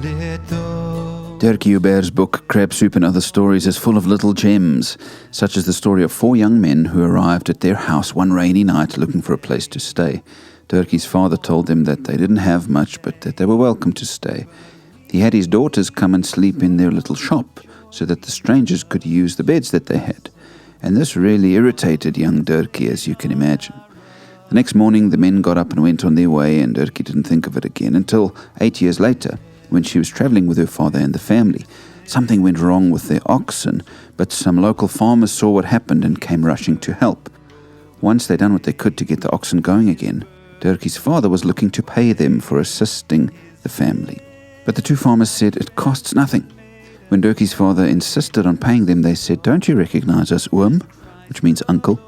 Dirk Hubert's book, Crab Soup and Other Stories, is full of little gems, such as the story of 4 young men who arrived at their house one rainy night looking for a place to stay. Dirkie's father told them that they didn't have much, but that they were welcome to stay. He had his daughters come and sleep in their little shop, so that the strangers could use the beds that they had. And this really irritated young Dirkie, as you can imagine. The next morning, the men got up and went on their way, and Dirkie didn't think of it again until 8 years later, when she was traveling with her father and the family. Something went wrong with their oxen, but some local farmers saw what happened and came rushing to help. Once they'd done what they could to get the oxen going again, Dirkie's father was looking to pay them for assisting the family. But the 2 farmers said it costs nothing. When Dirkie's father insisted on paying them, they said, "Don't you recognize us, Oom?" which means uncle.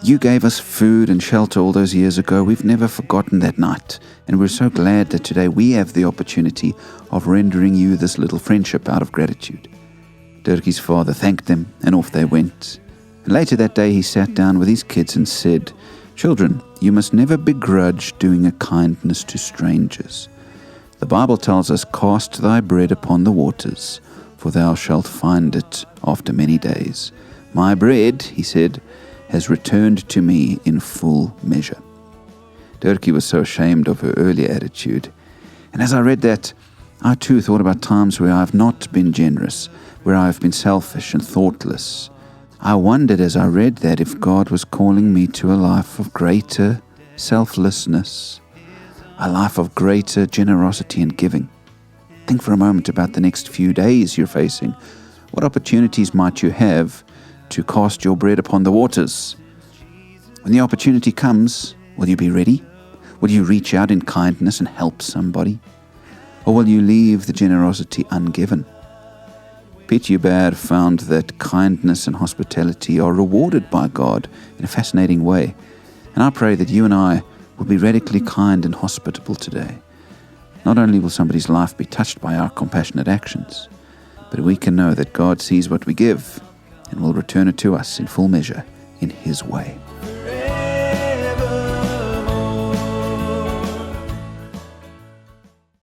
"You gave us food and shelter all those years ago. We've never forgotten that night, and we're so glad that today we have the opportunity of rendering you this little friendship out of gratitude." Dirkie's father thanked them, and off they went. And later that day he sat down with his kids and said, "Children, you must never begrudge doing a kindness to strangers. The Bible tells us, 'Cast thy bread upon the waters, for thou shalt find it after many days.' My bread," he said, "has returned to me in full measure." Dirkie was so ashamed of her earlier attitude. And as I read that, I too thought about times where I have not been generous, where I have been selfish and thoughtless. I wondered as I read that if God was calling me to a life of greater selflessness, a life of greater generosity and giving. Think for a moment about the next few days you're facing. What opportunities might you have to cast your bread upon the waters? When the opportunity comes, will you be ready? Will you reach out in kindness and help somebody? Or will you leave the generosity ungiven? Pete Hubert found that kindness and hospitality are rewarded by God in a fascinating way. And I pray that you and I will be radically kind and hospitable today. Not only will somebody's life be touched by our compassionate actions, but we can know that God sees what we give and will return it to us in full measure in His way.